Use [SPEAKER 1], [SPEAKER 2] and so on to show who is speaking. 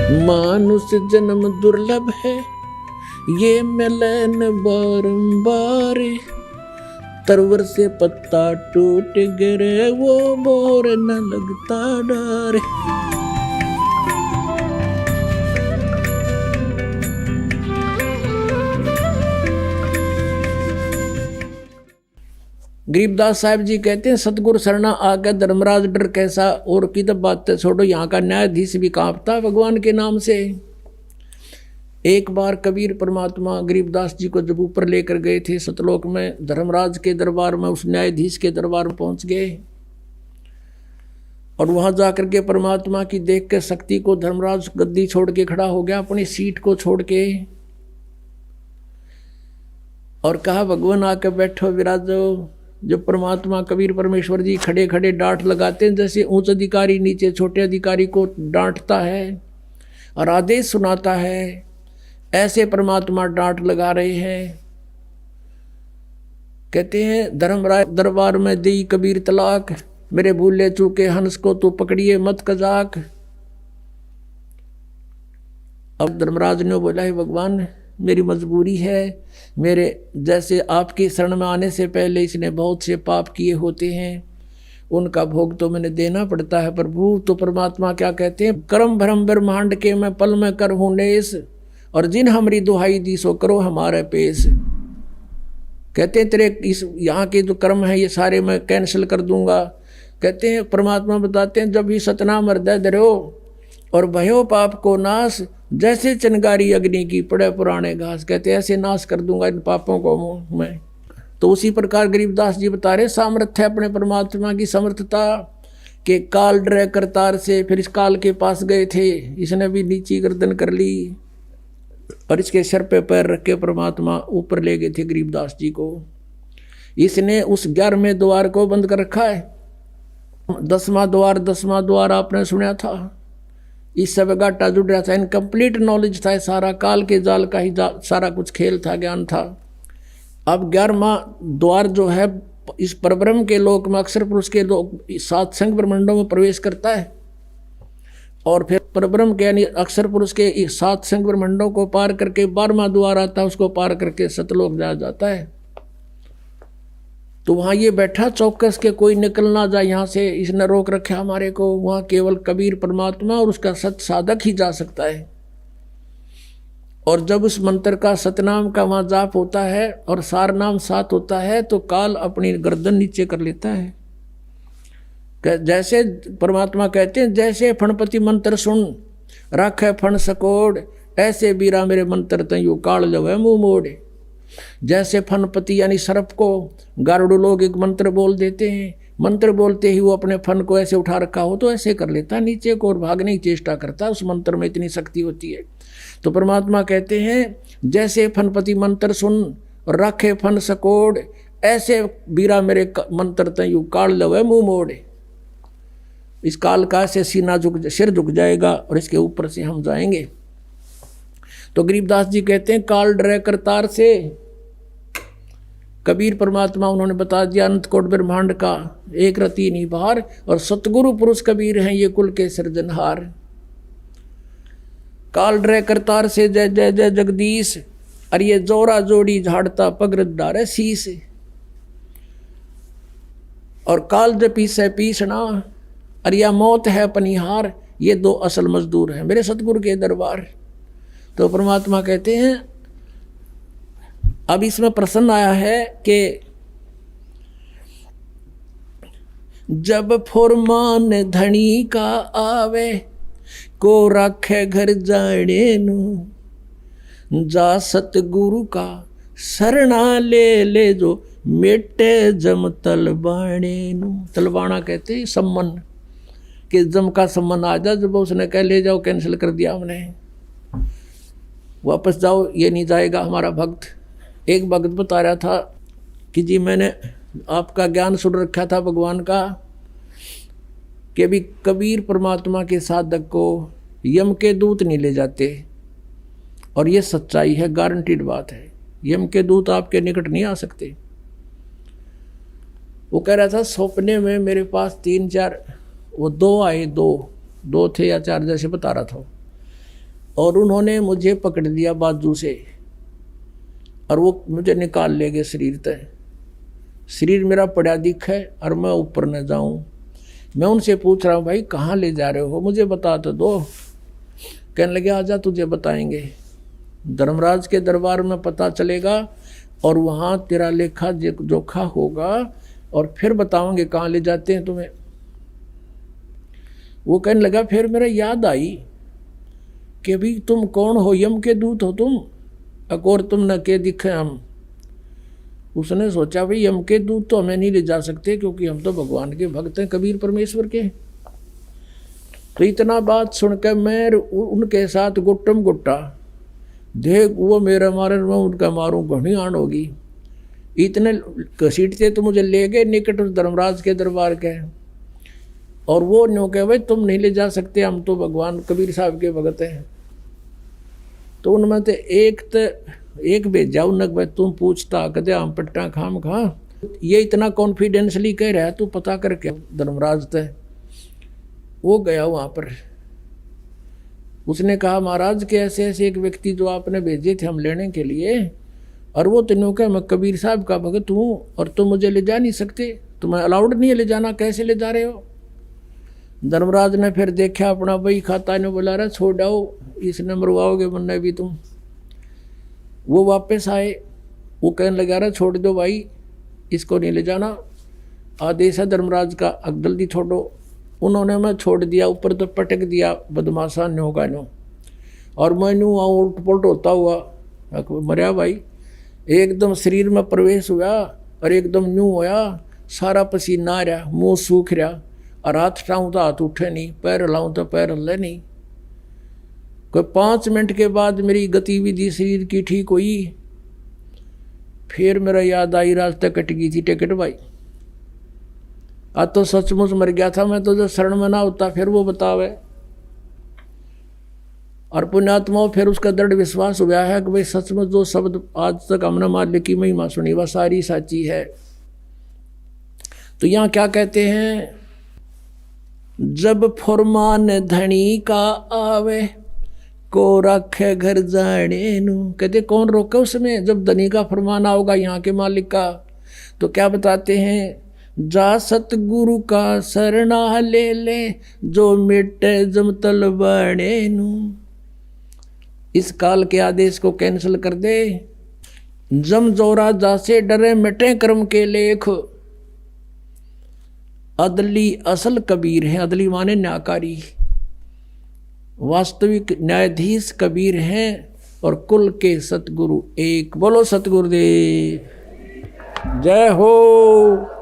[SPEAKER 1] मानुष जन्म दुर्लभ है, ये मिलन बारंबार। तरवर से पत्ता टूट गिरे, वो मोर न लगता डर। गरीबदास साहब जी कहते हैं, सतगुरु शरणा आकर धर्मराज डर कैसा। और की तो बात छोड़ो, यहाँ का न्यायाधीश भी कांपता भगवान के नाम से। एक बार कबीर परमात्मा गरीबदास जी को जब ऊपर लेकर गए थे सतलोक में, धर्मराज के दरबार में, उस न्यायाधीश के दरबार में पहुंच गए। और वहां जाकर के परमात्मा की देख के शक्ति को धर्मराज गद्दी छोड़ के खड़ा हो गया, अपनी सीट को छोड़ के, और कहा भगवान आके बैठो विराजो। जब परमात्मा कबीर परमेश्वर जी खड़े खड़े डांट लगाते हैं, जैसे उच्च अधिकारी नीचे छोटे अधिकारी को डांटता है और आदेश सुनाता है, ऐसे परमात्मा डांट लगा रहे हैं। कहते हैं धर्मराज दरबार में दी कबीर तलाक, मेरे भूले चूके हंस को तू पकड़िए मत कजाक। अब धर्मराज ने बोला है, भगवान मेरी मजबूरी है, मेरे जैसे आपकी शरण में आने से पहले इसने बहुत से पाप किए होते हैं, उनका भोग तो मैंने देना पड़ता है प्रभु। तो परमात्मा क्या कहते हैं, कर्म भ्रम ब्रह्मांड के मैं पल में कर हूँ नेस, और जिन हमारी दुहाई दी सो करो हमारे पेश। कहते हैं तेरे इस यहाँ के जो कर्म है ये सारे मैं कैंसिल कर दूंगा। कहते हैं परमात्मा बताते हैं, जब ही सतनाम हृदय धरो और भयो पाप को नाश, जैसे चिनगारी अग्नि की पड़े पुराने घास। कहते हैं ऐसे नाश कर दूंगा इन पापों को मैं। तो उसी प्रकार गरीबदास जी बता रहे, सामर्थ्य है अपने परमात्मा की समर्थता के। काल डरे करतार से, फिर इस काल के पास गए थे, इसने भी नीची गर्दन कर ली और इसके सर पे पैर रख के परमात्मा ऊपर ले गए थे गरीबदास जी को। इसने उस 11वें द्वार को बंद कर रखा है। 10वां द्वार आपने सुना था, इस सब गाटा जुड़ रहा था, इनकम्प्लीट नॉलेज था, सारा काल के जाल का ही सारा कुछ खेल था, ज्ञान था। अब 11वां द्वार जो है इस परब्रह्म के लोक में अक्षर पुरुष के लोक 7 संग ब्रह्मांडों में प्रवेश करता है, और फिर परब्रह्म के यानी अक्षर पुरुष के 7 संग ब्रह्मांडों को पार करके 12वां द्वार आता है, उसको पार करके सतलोक जाया जाता है। तो वहाँ ये बैठा चौकस के कोई निकल ना जाए यहाँ से, इसने रोक रखा हमारे को। वहाँ केवल कबीर परमात्मा और उसका सत साधक ही जा सकता है। और जब उस मंत्र का सतनाम का वहाँ जाप होता है और सार नाम साथ होता है, तो काल अपनी गर्दन नीचे कर लेता है। जैसे परमात्मा कहते हैं, जैसे फणपति मंत्र सुन राखे फण सकोड़, ऐसे बीरा मेरे मंत्र तयू काल जवे मुँह मोड़े। जैसे फनपति यानी सर्प को गारुड़ लोग एक मंत्र बोल देते हैं, मंत्र बोलते ही वो अपने फन को ऐसे उठा रखा हो तो ऐसे कर लेता नीचे को और भागने की चेष्टा करता, उस मंत्र में इतनी शक्ति होती है। तो परमात्मा कहते हैं, जैसे फनपति मंत्र सुन और रखे फन सकोड़, ऐसे बीरा मेरे मंत्र तयू काल लवे मुँह मोड़े। इस काल का से सिर झुक जाएगा और इसके ऊपर से हम जाएंगे। तो गरीबदास जी कहते हैं, काल डरे करतार से। कबीर परमात्मा उन्होंने बता दिया अनंत कोट ब्रह्मांड का एक रति नहीं बाहर, और सतगुरु पुरुष कबीर हैं ये कुल के सृजनहार। काल डरे करतार से जय जय जय जगदीश, और ये जोरा जोड़ी झाड़ता पगरत डारे शीस। और काल जपी से पीसना, और यह मौत है पनिहार, ये 2 असल मजदूर हैं मेरे सतगुरु के दरबार। तो परमात्मा कहते हैं, अब इसमें प्रश्न आया है कि जब फुरमान धनी का आवे, को राखे घर जाने नू, जा सतगुरु का शरणा ले जो मेटे जम तलबाणे नू। तलबाना कहते हैं सम्मन, कि जम का सम्मन आ जा। जब उसने कह ले जाओ, कैंसिल कर दिया हमने, वापस जाओ, ये नहीं जाएगा हमारा भक्त। एक भक्त बता रहा था कि जी मैंने आपका ज्ञान सुन रखा था भगवान का, कि अभी कबीर परमात्मा के साधक को यम के दूत नहीं ले जाते, और ये सच्चाई है, गारंटीड बात है। यम के दूत आपके निकट नहीं आ सकते। वो कह रहा था सपने में मेरे पास 3-4 वो 2 आए, 2 थे या 4 जैसे बता रहा था। और उन्होंने मुझे पकड़ लिया बाजू से और वो मुझे निकाल ले गए शरीर तक। शरीर मेरा पड़ा दिखे और मैं ऊपर न जाऊं। मैं उनसे पूछ रहा हूँ भाई कहाँ ले जा रहे हो, मुझे बता तो दो। कहने लगे आजा तुझे बताएंगे, धर्मराज के दरबार में पता चलेगा और वहाँ तेरा लेखा जोखा होगा और फिर बताओगे कहाँ ले जाते हैं तुम्हें। वो कहने लगा फिर मेरा याद आई कि अभी तुम कौन हो, यम के दूत हो तुम, अकोर तुम न के दिखे हम। उसने सोचा भाई यम के दूत तो हमें नहीं ले जा सकते क्योंकि हम तो भगवान के भक्त हैं, कबीर परमेश्वर के। तो इतना बात सुनकर मैं उनके साथ गुट्टम गुट्टा, देख वो मेरा मारे मैं उनका मारूं, घनी आन होगी। इतने घसीटते तो मुझे ले गए निकट उस धर्मराज के दरबार के, और वो न्यों कहे भाई तुम नहीं ले जा सकते, हम तो भगवान कबीर साहब के भगत हैं। तो उनमें तो एक भेजा उन्हें भाई तुम पूछता कदे हम पट्टा खाम खा, ये इतना कॉन्फिडेंसली कह रहा है तू पता करके। धर्मराज थे वो गया वहाँ पर, उसने कहा महाराज के ऐसे ऐसे एक व्यक्ति जो आपने भेजे थे हम लेने के लिए, और वो तीनों का मैं कबीर साहब का भगत हूँ और तुम मुझे ले जा नहीं सकते, तुम्हें अलाउड नहीं है ले जाना, कैसे ले जा रहे हो। धर्मराज ने फिर देखा अपना बही खाता ने बोला रहा छोड़ आओ, इसने मरवाओगे वरना भी तुम। वो वापस आए, वो कहने लगा रहा छोड़ दो भाई, इसको नहीं ले जाना, आदेश है धर्मराज का, अब जल्दी छोड़ो। उन्होंने मैं छोड़ दिया, ऊपर तो पटक दिया बदमाशा न्यो का न्यो, और मैं न्यू उल्ट पुलट होता हुआ मरिया भाई। एकदम शरीर में प्रवेश हुआ और एकदम न्यू होया, सारा पसीना आ रहा, मुँह सूख रहा, और हाथ उठाऊँ तो हाथ उठे नहीं, पैर हिलाऊँ तो पैर हिले नहीं। कोई 5 मिनट के बाद मेरी गतिविधि शरीर की ठीक हुई। फिर मेरा याद आई रास्ते कट गई थी टिकट भाई, आज तो सचमुच मर गया था मैं, तो जो शरण में ना होता फिर वो बतावे। और पुण्यात्माओं फिर उसका दृढ़ विश्वास हुआ है कि भाई सचमुच जो शब्द आज तक हमने माल्य की महिमा सुनी वह सारी साची है। तो यहाँ क्या कहते हैं, जब फरमान धनी का आवे को रखे घर जाने नू। कहते कौन रोके उसमें, जब धनी का फरमान आओगा यहाँ के मालिक का। तो क्या बताते हैं, जा सतगुरु का शरणा ले ले जो मिटे जमतल बने नू। इस काल के आदेश को कैंसिल कर दे। जम जोरा जासे डरे मिटे कर्म के लेख। अदली असल कबीर है, अदली माने न्यायकारी, वास्तविक न्यायाधीश कबीर हैं और कुल के सतगुरु एक। बोलो सतगुरुदेव जय हो।